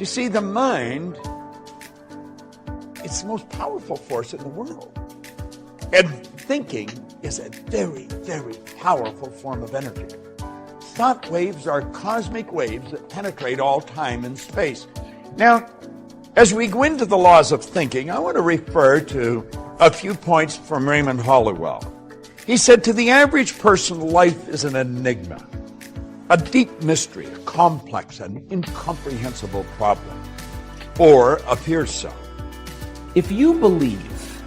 You see, the mind, it's the most powerful force in the world. And thinking is a very, very powerful form of energy. Thought waves are cosmic waves that penetrate all time and space. Now, as we go into the laws of thinking, I want to refer to a few points from Raymond Hollowell. He said, to the average person, life is an enigma, a deep mystery, a complex and incomprehensible problem, or appears so. If you believe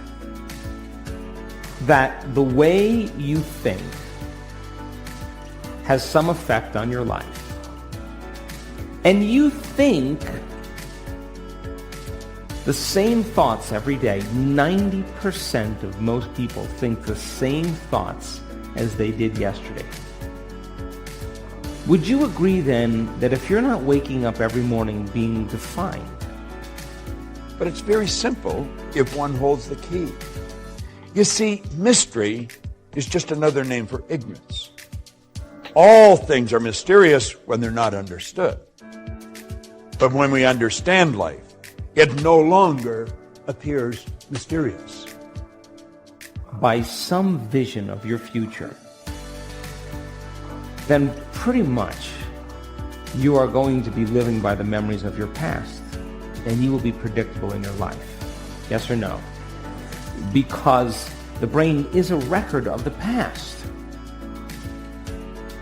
that the way you think has some effect on your life, and you think the same thoughts every day, 90% of most people think the same thoughts as they did yesterday. Would you agree then that if you're not waking up every morning being defined? But it's very simple if one holds the key. You see, mystery is just another name for ignorance. All things are mysterious when they're not understood. But when we understand life, it no longer appears mysterious. By some vision of your future, then pretty much you are going to be living by the memories of your past, and you will be predictable in your life. Yes or no? Because the brain is a record of the past.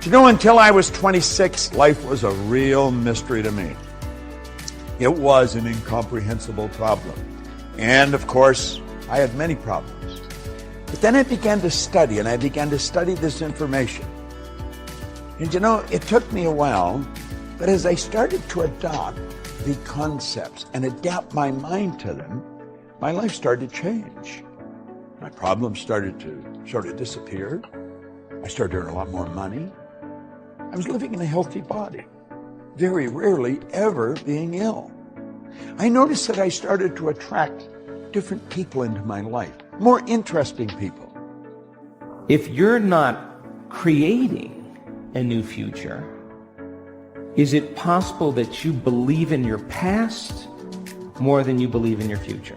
You know, until I was 26, life was a real mystery to me. It was an incomprehensible problem. And of course, I had many problems. But then I began to study, and I began to study this information. And you know, it took me a while, but as I started to adopt the concepts and adapt my mind to them, my life started to change. My problems started to sort of disappear. I started to earn a lot more money. I was living in a healthy body, very rarely ever being ill. I noticed that I started to attract different people into my life, more interesting people. If you're not creating a new future, is it possible that you believe in your past more than you believe in your future?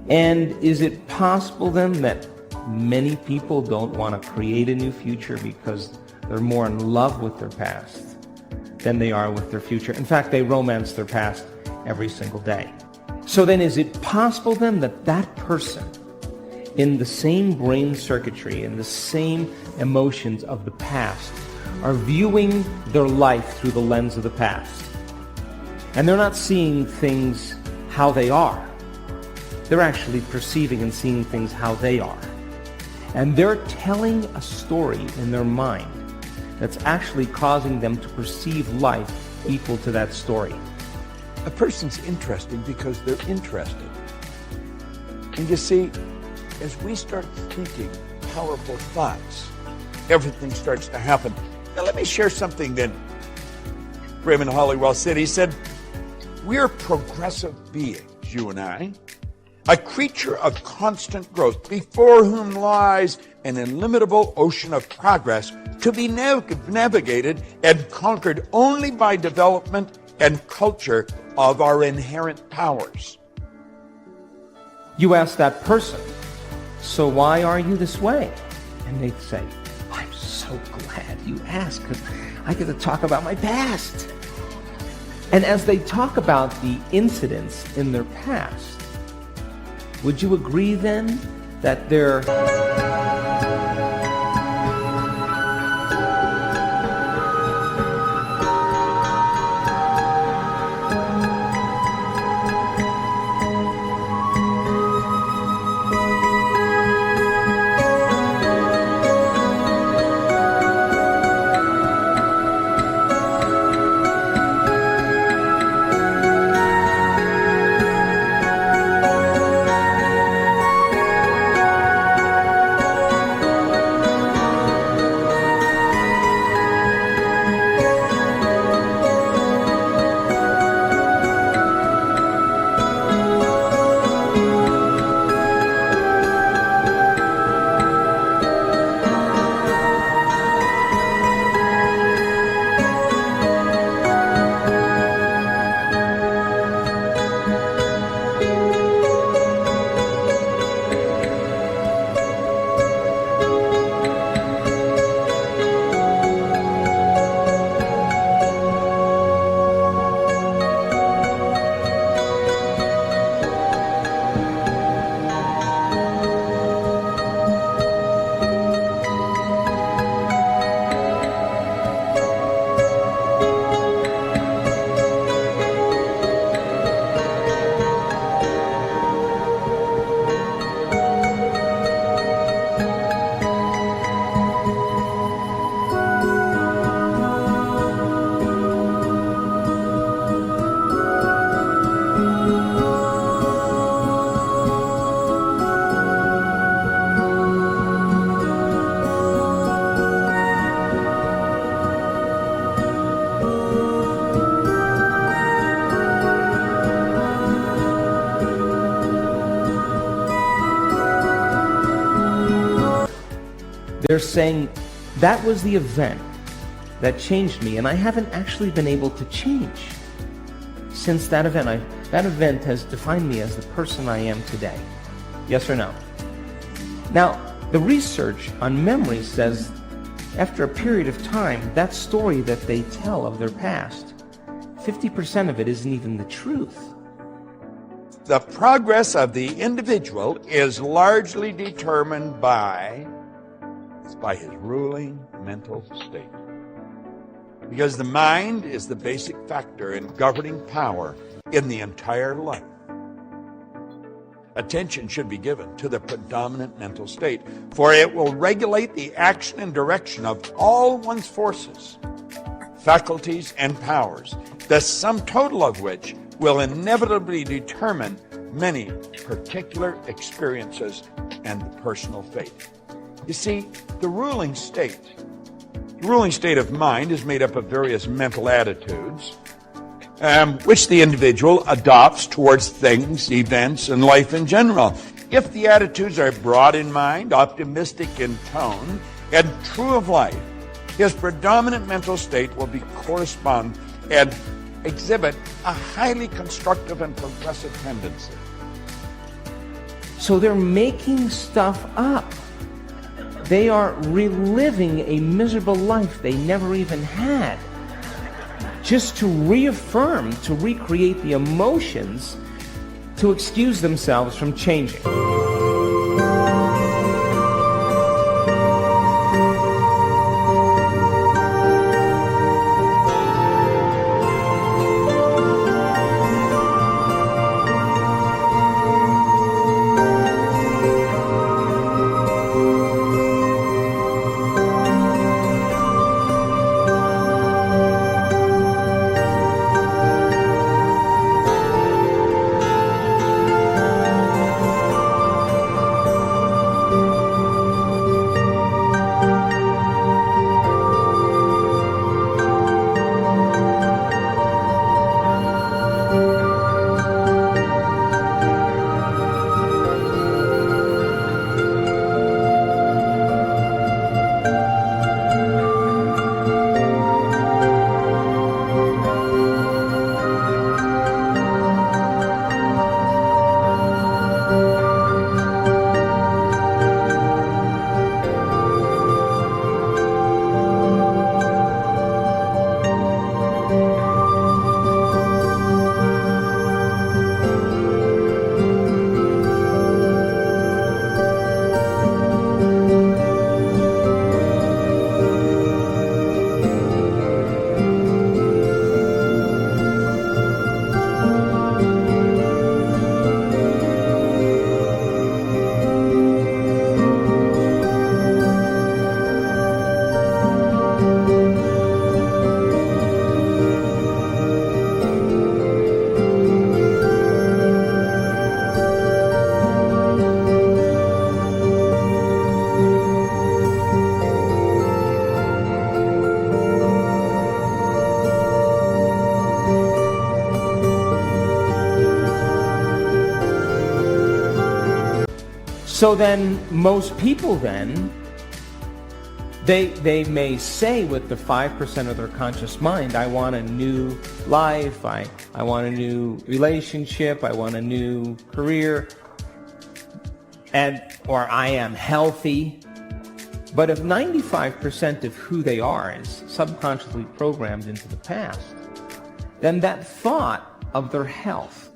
And is it possible then that many people don't want to create a new future because they're more in love with their past than they are with their future? In fact, they romance their past every single day. So then is it possible then that that person in the same brain circuitry, in the same emotions of the past, are viewing their life through the lens of the past? And they're not seeing things how they are. They're actually perceiving and seeing things how they are. And they're telling a story in their mind that's actually causing them to perceive life equal to that story. A person's interesting because they're interested. And you see, as we start thinking powerful thoughts, everything starts to happen. Now let me share something that Raymond Hollowell said. He said, we're progressive beings, you and I, a creature of constant growth, before whom lies an illimitable ocean of progress to be navigated and conquered only by development and culture of our inherent powers. You ask that person, so why are you this way? And they say, I'm so glad you asked, because I get to talk about my past. And as they talk about the incidents in their past, would you agree then that they're They're saying that was the event that changed me, and I haven't actually been able to change since that event. That event has defined me as the person I am today. Yes or no? Now, the research on memory says after a period of time, that story that they tell of their past, 50% of it isn't even the truth. The progress of the individual is largely determined by his ruling mental state. Because the mind is the basic factor in governing power in the entire life. Attention should be given to the predominant mental state, for it will regulate the action and direction of all one's forces, faculties, and powers, the sum total of which will inevitably determine many particular experiences and personal fate. You see, the ruling state of mind is made up of various mental attitudes, which the individual adopts towards things, events, and life in general. If the attitudes are broad in mind, optimistic in tone, and true of life, his predominant mental state will correspond and exhibit a highly constructive and progressive tendency. So they're making stuff up. They are reliving a miserable life they never even had, just to reaffirm, to recreate the emotions, to excuse themselves from changing. So then, most people then, they may say with the 5% of their conscious mind, I want a new life, I want a new relationship, I want a new career, or I am healthy. But if 95% of who they are is subconsciously programmed into the past, then that thought of their health,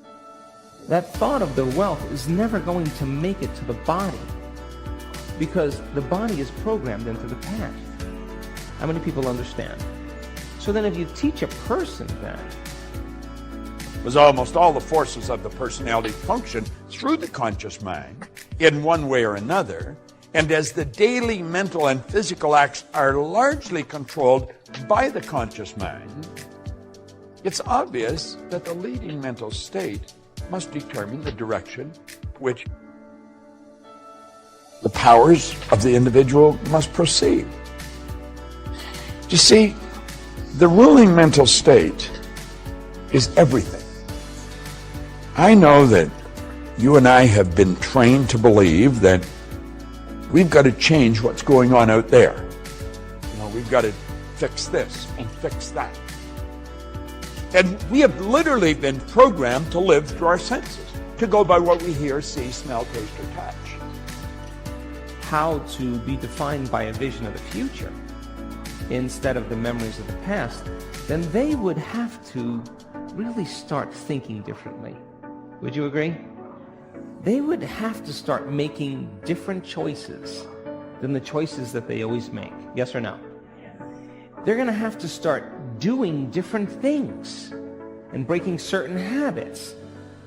that thought of their wealth is never going to make it to the body, because the body is programmed into the past. How many people understand? So then if you teach a person that, because almost all the forces of the personality function through the conscious mind in one way or another, and as the daily mental and physical acts are largely controlled by the conscious mind, it's obvious that the leading mental state must determine the direction which the powers of the individual must proceed. You see, the ruling mental state is everything. I know that you and I have been trained to believe that we've got to change what's going on out there. We've got to fix this and fix that. And we have literally been programmed to live through our senses, to go by what we hear, see, smell, taste, or touch. How to be defined by a vision of the future instead of the memories of the past, then they would have to really start thinking differently. Would you agree? They would have to start making different choices than the choices that they always make. Yes or no? They're going to have to start doing different things and breaking certain habits.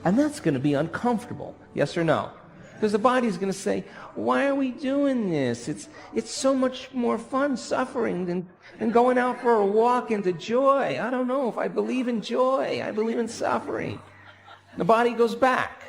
And that's going to be uncomfortable. Yes or no? Because the body's going to say, why are we doing this? It's so much more fun suffering than going out for a walk into joy. I don't know if I believe in joy. I believe in suffering. The body goes back.